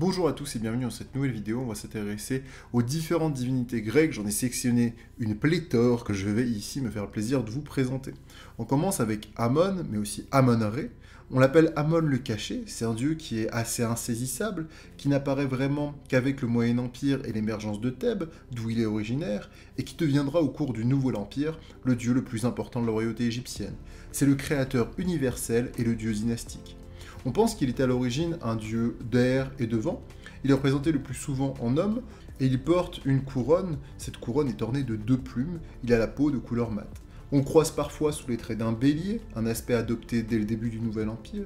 Bonjour à tous et bienvenue dans cette nouvelle vidéo. On va s'intéresser aux différentes divinités grecques. J'en ai sélectionné une pléthore que je vais ici me faire le plaisir de vous présenter. On commence avec Amon, mais aussi Amon-Ré. On l'appelle Amon le caché. C'est un dieu qui est assez insaisissable, qui n'apparaît vraiment qu'avec le Moyen Empire et l'émergence de Thèbes, d'où il est originaire, et qui deviendra au cours du Nouvel Empire le dieu le plus important de la royauté égyptienne. C'est le créateur universel et le dieu dynastique. On pense qu'il est à l'origine un dieu d'air et de vent. Il est représenté le plus souvent en homme et il porte une couronne. Cette couronne est ornée de 2 plumes. Il a la peau de couleur mate. On croise parfois sous les traits d'un bélier, un aspect adopté dès le début du Nouvel Empire.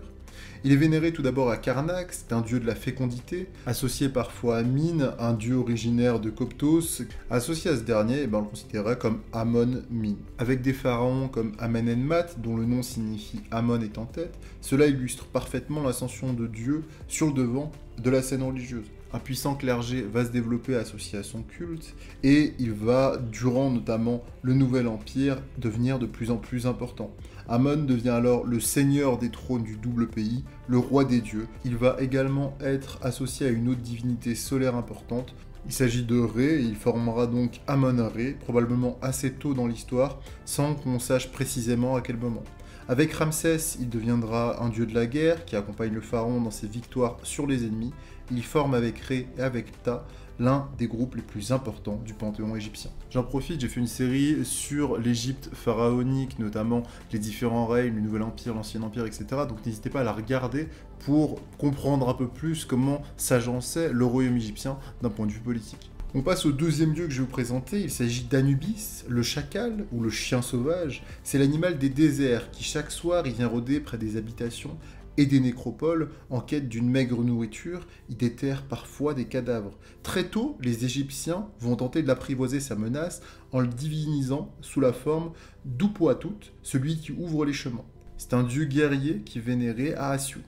Il est vénéré tout d'abord à Karnak, c'est un dieu de la fécondité, associé parfois à Mine, un dieu originaire de Coptos. Associé à ce dernier, on le considérait comme Amon-Mine. Avec des pharaons comme Amenenmat, dont le nom signifie Amon est en tête, cela illustre parfaitement l'ascension de Dieu sur le devant de la scène religieuse. Un puissant clergé va se développer associé à son culte, et il va, durant notamment le Nouvel Empire, devenir de plus en plus important. Amon devient alors le seigneur des trônes du double pays, le roi des dieux. Il va également être associé à une autre divinité solaire importante. Il s'agit de Ré, et il formera donc Amon-Ré, probablement assez tôt dans l'histoire, sans qu'on sache précisément à quel moment. Avec Ramsès, il deviendra un dieu de la guerre, qui accompagne le pharaon dans ses victoires sur les ennemis. Il forme avec Ré et avec Ptah l'un des groupes les plus importants du panthéon égyptien. J'en profite, j'ai fait une série sur l'Égypte pharaonique, notamment les différents règnes, le Nouvel Empire, l'Ancien Empire, etc. Donc n'hésitez pas à la regarder pour comprendre un peu plus comment s'agençait le royaume égyptien d'un point de vue politique. On passe au deuxième dieu que je vais vous présenter, il s'agit d'Anubis, le chacal ou le chien sauvage. C'est l'animal des déserts qui chaque soir il vient rôder près des habitations et des nécropoles en quête d'une maigre nourriture. Il déterre parfois des cadavres. Très tôt, les Égyptiens vont tenter de l'apprivoiser sa menace en le divinisant sous la forme d'Upuatut, celui qui ouvre les chemins. C'est un dieu guerrier qui est vénéré à Assiout.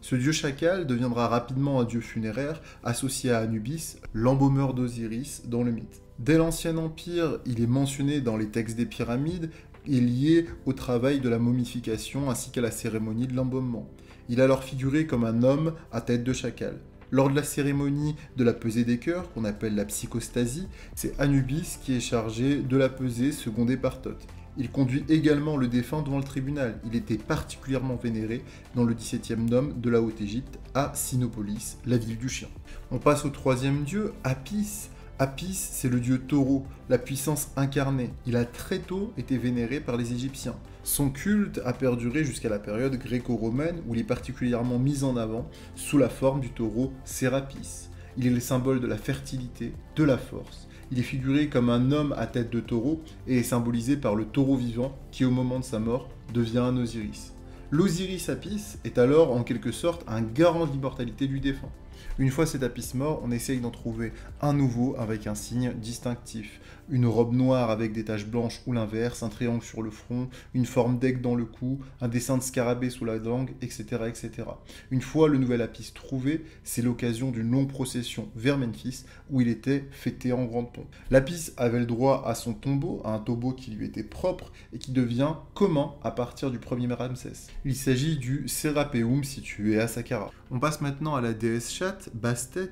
Ce dieu chacal deviendra rapidement un dieu funéraire associé à Anubis, l'embaumeur d'Osiris dans le mythe. Dès l'Ancien Empire, il est mentionné dans les textes des pyramides et lié au travail de la momification ainsi qu'à la cérémonie de l'embaumement. Il a alors figuré comme un homme à tête de chacal. Lors de la cérémonie de la pesée des cœurs, qu'on appelle la psychostasie, c'est Anubis qui est chargé de la pesée, secondé par Thoth. Il conduit également le défunt devant le tribunal. Il était particulièrement vénéré dans le 17e nome de la Haute-Égypte, à Sinopolis, la ville du chien. On passe au troisième dieu, Apis. Apis, c'est le dieu taureau, la puissance incarnée. Il a très tôt été vénéré par les Égyptiens. Son culte a perduré jusqu'à la période gréco-romaine où il est particulièrement mis en avant sous la forme du taureau Sérapis. Il est le symbole de la fertilité, de la force. Il est figuré comme un homme à tête de taureau et est symbolisé par le taureau vivant qui au moment de sa mort devient un Osiris. L'Osiris Apis est alors en quelque sorte un garant de l'immortalité du défunt. Une fois cet Apis mort, on essaye d'en trouver un nouveau avec un signe distinctif. Une robe noire avec des taches blanches ou l'inverse, un triangle sur le front, une forme d'aigle dans le cou, un dessin de scarabée sous la langue, etc., etc. Une fois le nouvel Apis trouvé, c'est l'occasion d'une longue procession vers Memphis où il était fêté en grande pompe. L'Apis avait le droit à son tombeau, à un tombeau qui lui était propre et qui devient commun à partir du premier Ramsès. Il s'agit du Sérapéum situé à Saqqara. On passe maintenant à la déesse chatte, Bastet.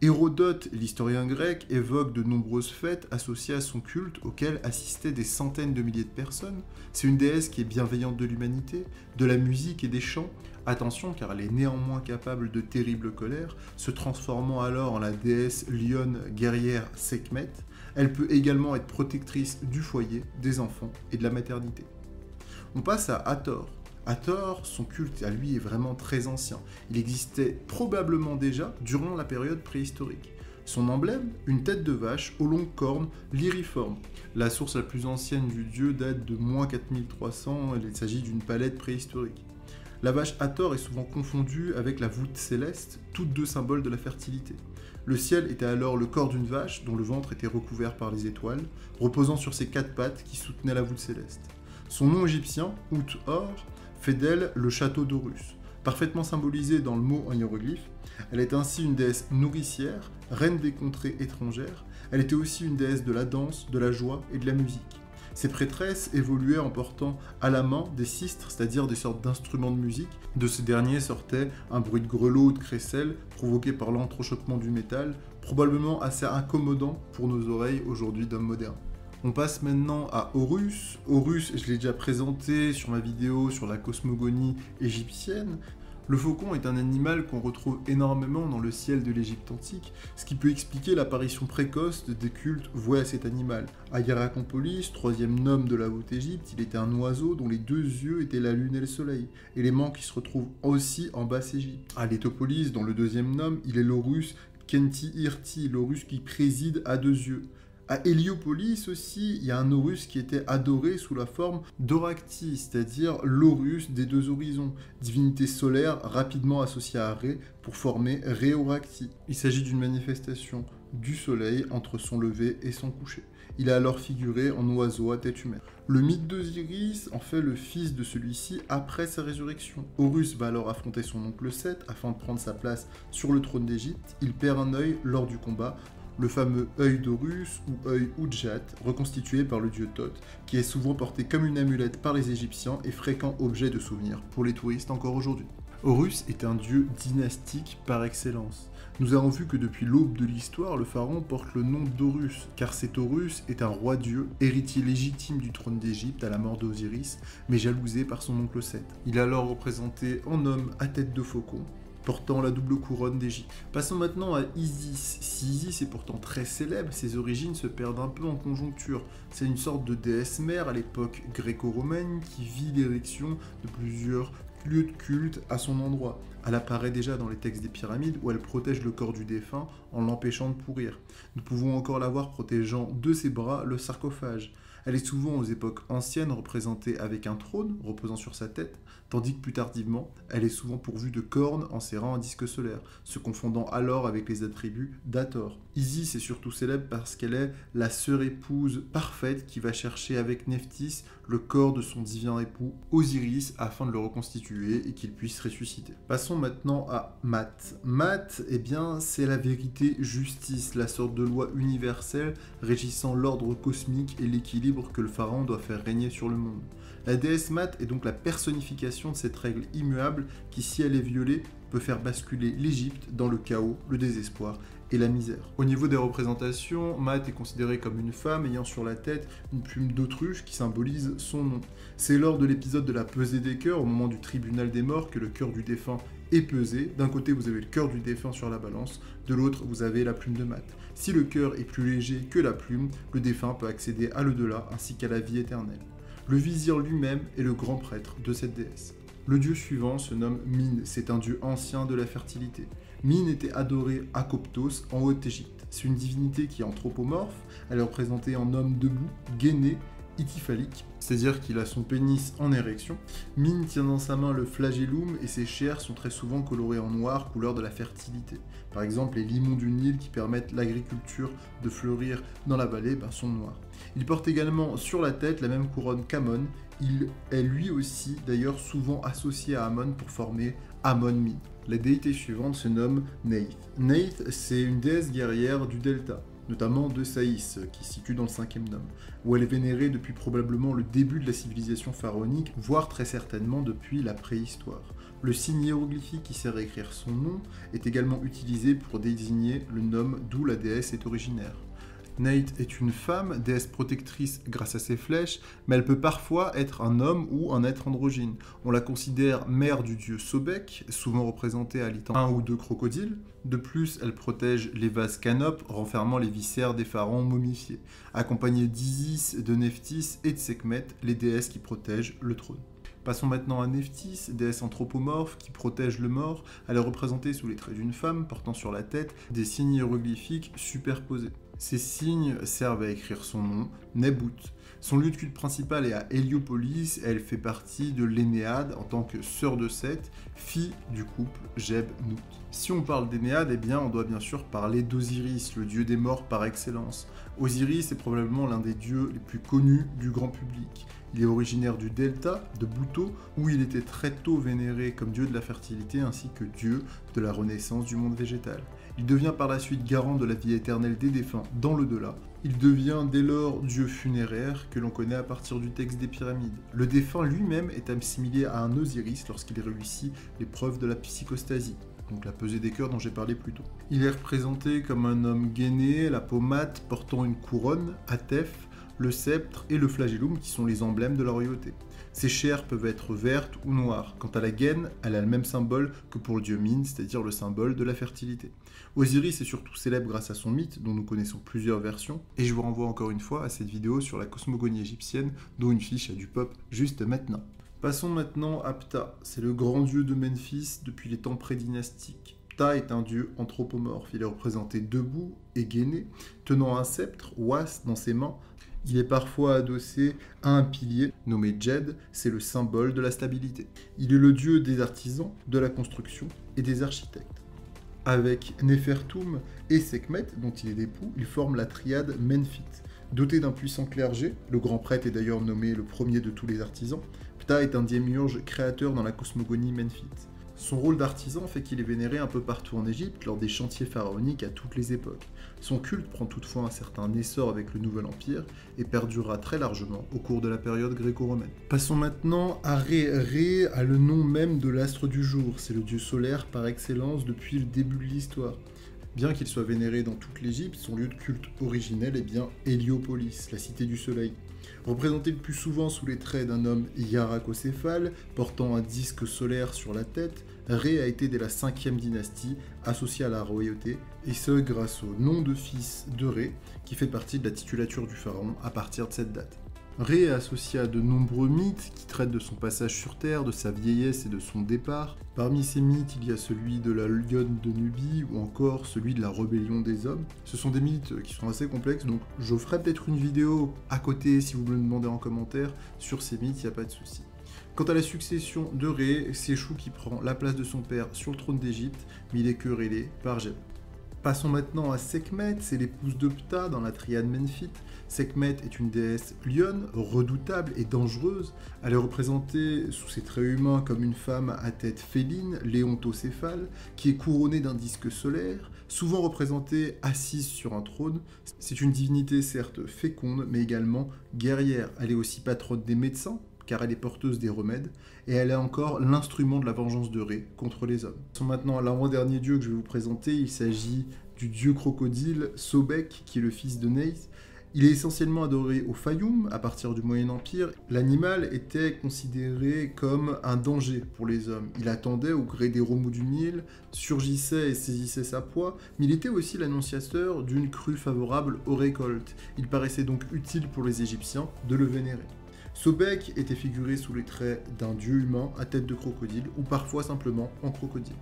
Hérodote, l'historien grec, évoque de nombreuses fêtes associées à son culte auxquelles assistaient des centaines de milliers de personnes. C'est une déesse qui est bienveillante de l'humanité, de la musique et des chants. Attention, car elle est néanmoins capable de terribles colères, se transformant alors en la déesse lionne guerrière Sekhmet. Elle peut également être protectrice du foyer, des enfants et de la maternité. On passe à Hathor. Hathor, son culte à lui est vraiment très ancien. Il existait probablement déjà durant la période préhistorique. Son emblème, une tête de vache aux longues cornes lyriformes. La source la plus ancienne du dieu date de moins 4300, il s'agit d'une palette préhistorique. La vache Hathor est souvent confondue avec la voûte céleste, toutes deux symboles de la fertilité. Le ciel était alors le corps d'une vache dont le ventre était recouvert par les étoiles, reposant sur ses 4 pattes qui soutenaient la voûte céleste. Son nom égyptien, Ut-Hor, fait d'elle le château d'Horus. Parfaitement symbolisée dans le mot en hiéroglyphe, elle est ainsi une déesse nourricière, reine des contrées étrangères. Elle était aussi une déesse de la danse, de la joie et de la musique. Ces prêtresses évoluaient en portant à la main des sistres, c'est-à-dire des sortes d'instruments de musique. De ces derniers sortait un bruit de grelot ou de crécelle provoqué par l'entrechoquement du métal, probablement assez incommodant pour nos oreilles aujourd'hui d'hommes modernes. On passe maintenant à Horus. Horus, je l'ai déjà présenté sur ma vidéo sur la cosmogonie égyptienne. Le faucon est un animal qu'on retrouve énormément dans le ciel de l'Égypte antique, ce qui peut expliquer l'apparition précoce des cultes voués à cet animal. À Hierakonpolis, troisième nom de la Haute-Égypte, il était un oiseau dont les deux yeux étaient la lune et le soleil, élément qui se retrouve aussi en Basse-Égypte. À Létopolis, dans le deuxième nom, il est l'Horus Khenti-Irti, l'Horus qui préside à deux yeux. À Héliopolis aussi, il y a un Horus qui était adoré sous la forme d'Oracti, c'est-à-dire l'Horus des deux horizons, divinité solaire rapidement associée à Ré pour former Ré-Oracti. Il s'agit d'une manifestation du soleil entre son lever et son coucher. Il est alors figuré en oiseau à tête humaine. Le mythe d'Osiris en fait le fils de celui-ci après sa résurrection. Horus va alors affronter son oncle Seth afin de prendre sa place sur le trône d'Égypte. Il perd un œil lors du combat, le fameux œil d'Horus ou œil Udjat, reconstitué par le dieu Thoth, qui est souvent porté comme une amulette par les Égyptiens et fréquent objet de souvenir pour les touristes encore aujourd'hui. Horus est un dieu dynastique par excellence. Nous avons vu que depuis l'aube de l'histoire, le pharaon porte le nom d'Horus, car cet Horus est un roi-dieu, héritier légitime du trône d'Égypte à la mort d'Osiris, mais jalousé par son oncle Seth. Il est alors représenté en homme à tête de faucon, portant la double couronne d'Égypte. Passons maintenant à Isis. Si Isis est pourtant très célèbre, ses origines se perdent un peu en conjoncture. C'est une sorte de déesse mère à l'époque gréco-romaine qui vit l'érection de plusieurs lieux de culte à son endroit. Elle apparaît déjà dans les textes des pyramides où elle protège le corps du défunt en l'empêchant de pourrir. Nous pouvons encore la voir protégeant de ses bras le sarcophage. Elle est souvent aux époques anciennes représentée avec un trône reposant sur sa tête, tandis que plus tardivement, elle est souvent pourvue de cornes enserrant un disque solaire, se confondant alors avec les attributs d'Hathor. Isis est surtout célèbre parce qu'elle est la sœur épouse parfaite qui va chercher avec Nephthys le corps de son divin époux Osiris afin de le reconstituer et qu'il puisse ressusciter. Passons maintenant à Mat. Mat, eh bien, c'est la vérité justice, la sorte de loi universelle régissant l'ordre cosmique et l'équilibre que le pharaon doit faire régner sur le monde. La déesse Mat est donc la personnification de cette règle immuable qui, si elle est violée, peut faire basculer l'Égypte dans le chaos, le désespoir et la misère. Au niveau des représentations, Mat est considérée comme une femme ayant sur la tête une plume d'autruche qui symbolise son nom. C'est lors de l'épisode de la pesée des cœurs, au moment du tribunal des morts, que le cœur du défunt est pesé. D'un côté, vous avez le cœur du défunt sur la balance, de l'autre, vous avez la plume de Mat. Si le cœur est plus léger que la plume, le défunt peut accéder à l'au-delà ainsi qu'à la vie éternelle. Le vizir lui-même est le grand prêtre de cette déesse. Le dieu suivant se nomme Min, c'est un dieu ancien de la fertilité. Min était adoré à Coptos, en Haute-Égypte. C'est une divinité qui est anthropomorphe, elle est représentée en homme debout, gainé, ityphalique, c'est-à-dire qu'il a son pénis en érection. Min tient dans sa main le flagellum et ses chairs sont très souvent colorées en noir, couleur de la fertilité. Par exemple, les limons du Nil qui permettent l'agriculture de fleurir dans la vallée sont noirs. Il porte également sur la tête la même couronne qu'Amon. Il est lui aussi d'ailleurs souvent associé à Amon pour former Amon-Min. La déité suivante se nomme Neith. Neith, c'est une déesse guerrière du delta, notamment de Saïs, qui se situe dans le 5e nom, où elle est vénérée depuis probablement le début de la civilisation pharaonique, voire très certainement depuis la préhistoire. Le signe hiéroglyphique qui sert à écrire son nom est également utilisé pour désigner le nom d'où la déesse est originaire. Neith est une femme, déesse protectrice grâce à ses flèches, mais elle peut parfois être un homme ou un être androgyne. On la considère mère du dieu Sobek, souvent représentée alitant un ou deux crocodiles. De plus, elle protège les vases canopes, renfermant les viscères des pharaons momifiés, accompagnée d'Isis, de Nephthys et de Sekhmet, les déesses qui protègent le trône. Passons maintenant à Nephthys, déesse anthropomorphe qui protège le mort. Elle est représentée sous les traits d'une femme portant sur la tête des signes hiéroglyphiques superposés. Ces signes servent à écrire son nom, Nebut. Son lieu de culte principal est à Héliopolis et elle fait partie de l'Énéade en tant que sœur de Seth, fille du couple Geb-Nout. Si on parle d'Énéade, eh bien on doit bien sûr parler d'Osiris, le dieu des morts par excellence. Osiris est probablement l'un des dieux les plus connus du grand public. Il est originaire du Delta, de Buto, où il était très tôt vénéré comme dieu de la fertilité ainsi que dieu de la renaissance du monde végétal. Il devient par la suite garant de la vie éternelle des défunts dans l'au-delà. Il devient dès lors dieu funéraire que l'on connaît à partir du texte des pyramides. Le défunt lui-même est assimilé à un Osiris lorsqu'il réussit l'épreuve de la psychostasie, donc la pesée des cœurs dont j'ai parlé plus tôt. Il est représenté comme un homme gainé, la peau mate, portant une couronne, Atef, le sceptre et le flagellum qui sont les emblèmes de la royauté. Ses chairs peuvent être vertes ou noires. Quant à la gaine, elle a le même symbole que pour le dieu Min, c'est-à-dire le symbole de la fertilité. Osiris est surtout célèbre grâce à son mythe, dont nous connaissons plusieurs versions, et je vous renvoie encore une fois à cette vidéo sur la cosmogonie égyptienne, dont une fiche a du pop juste maintenant. Passons maintenant à Ptah. C'est le grand dieu de Memphis depuis les temps prédynastiques. Ptah est un dieu anthropomorphe. Il est représenté debout et gainé, tenant un sceptre, was, dans ses mains. Il est parfois adossé à un pilier nommé Djed, c'est le symbole de la stabilité. Il est le dieu des artisans, de la construction et des architectes. Avec Nefertum et Sekhmet, dont il est l'époux, il forme la triade Menfit. Doté d'un puissant clergé, le grand prêtre est d'ailleurs nommé le premier de tous les artisans, Ptah est un démiurge créateur dans la cosmogonie Menfite. Son rôle d'artisan fait qu'il est vénéré un peu partout en Égypte lors des chantiers pharaoniques à toutes les époques. Son culte prend toutefois un certain essor avec le Nouvel Empire et perdurera très largement au cours de la période gréco-romaine. Passons maintenant à Ré. Ré a le nom même de l'astre du jour, c'est le dieu solaire par excellence depuis le début de l'histoire. Bien qu'il soit vénéré dans toute l'Égypte, son lieu de culte originel est bien Héliopolis, la cité du soleil. Représenté le plus souvent sous les traits d'un homme hiéracocéphale, portant un disque solaire sur la tête, Ré a été dès la 5e dynastie associé à la royauté, et ce grâce au nom de fils de Ré, qui fait partie de la titulature du pharaon à partir de cette date. Ré est associé à de nombreux mythes qui traitent de son passage sur Terre, de sa vieillesse et de son départ. Parmi ces mythes, il y a celui de la lionne de Nubie ou encore celui de la rébellion des hommes. Ce sont des mythes qui sont assez complexes, donc je ferai peut-être une vidéo à côté si vous me le demandez en commentaire sur ces mythes, il n'y a pas de souci. Quant à la succession de Ré, c'est Chou qui prend la place de son père sur le trône d'Égypte, mais il est querellé par Geb. Passons maintenant à Sekhmet, c'est l'épouse de Ptah dans la triade Menfite. Sekhmet est une déesse lionne, redoutable et dangereuse. Elle est représentée sous ses traits humains comme une femme à tête féline, léontocéphale, qui est couronnée d'un disque solaire, souvent représentée assise sur un trône. C'est une divinité certes féconde, mais également guerrière. Elle est aussi patronne des médecins, car elle est porteuse des remèdes, et elle est encore l'instrument de la vengeance de Ré contre les hommes. Passons maintenant à l'avant-dernier dieu que je vais vous présenter, il s'agit du dieu crocodile Sobek, qui est le fils de Neith. Il est essentiellement adoré au Fayoum, à partir du Moyen Empire. L'animal était considéré comme un danger pour les hommes. Il attendait au gré des remous du Nil, surgissait et saisissait sa proie, mais il était aussi l'annonciateur d'une crue favorable aux récoltes. Il paraissait donc utile pour les Égyptiens de le vénérer. Sobek était figuré sous les traits d'un dieu humain à tête de crocodile, ou parfois simplement en crocodile.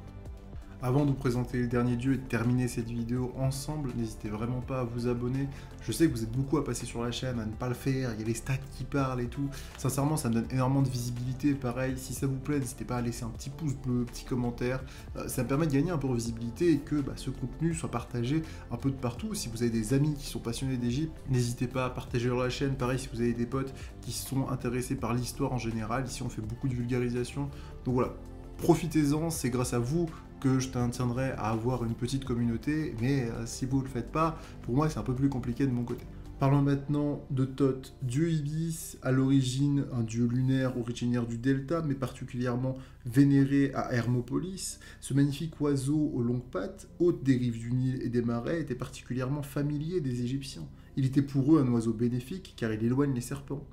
Avant de vous présenter le dernier dieu et de terminer cette vidéo ensemble, n'hésitez vraiment pas à vous abonner. Je sais que vous êtes beaucoup à passer sur la chaîne, à ne pas le faire, il y a les stats qui parlent et tout. Sincèrement, ça me donne énormément de visibilité. Pareil, si ça vous plaît, n'hésitez pas à laisser un petit pouce bleu, petit commentaire. Ça me permet de gagner un peu de visibilité et que ce contenu soit partagé un peu de partout. Si vous avez des amis qui sont passionnés d'Égypte, n'hésitez pas à partager la chaîne. Pareil, si vous avez des potes qui sont intéressés par l'histoire en général, ici on fait beaucoup de vulgarisation. Donc voilà, profitez-en, c'est grâce à vous que je tiendrai à avoir une petite communauté, mais si vous ne le faites pas, pour moi c'est un peu plus compliqué de mon côté. Parlons maintenant de Thoth, dieu ibis, à l'origine un dieu lunaire originaire du Delta, mais particulièrement vénéré à Hermopolis. Ce magnifique oiseau aux longues pattes, hôte des rives du Nil et des marais, était particulièrement familier des Égyptiens. Il était pour eux un oiseau bénéfique, car il éloigne les serpents.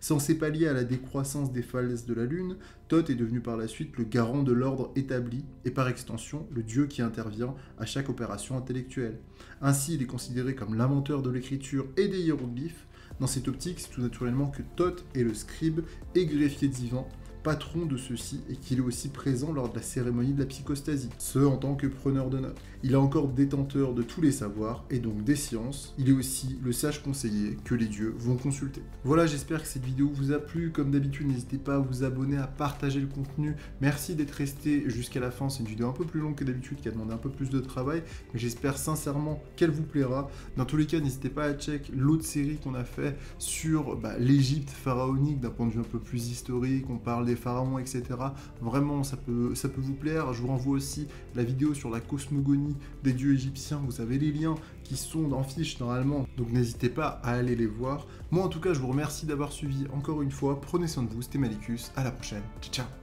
Censé pallier à la décroissance des phases de la Lune, Thoth est devenu par la suite le garant de l'ordre établi et par extension le dieu qui intervient à chaque opération intellectuelle. Ainsi, il est considéré comme l'inventeur de l'écriture et des hiéroglyphes. Dans cette optique, c'est tout naturellement que Thoth est le scribe et greffier divin patron de ceux-ci et qu'il est aussi présent lors de la cérémonie de la psychostasie, ce en tant que preneur de notes. Il est encore détenteur de tous les savoirs et donc des sciences. Il est aussi le sage conseiller que les dieux vont consulter. Voilà, j'espère que cette vidéo vous a plu. Comme d'habitude, n'hésitez pas à vous abonner, à partager le contenu. Merci d'être resté jusqu'à la fin. C'est une vidéo un peu plus longue que d'habitude qui a demandé un peu plus de travail, mais j'espère sincèrement qu'elle vous plaira. Dans tous les cas, n'hésitez pas à check l'autre série qu'on a fait sur l'Égypte pharaonique d'un point de vue un peu plus historique. On parle des pharaons, etc. Vraiment, ça peut vous plaire. Je vous renvoie aussi la vidéo sur la cosmogonie des dieux égyptiens. Vous avez les liens qui sont en fiche normalement, donc n'hésitez pas à aller les voir. Moi en tout cas, je vous remercie d'avoir suivi encore une fois. Prenez soin de vous, c'était Malicus. À la prochaine. Ciao, ciao.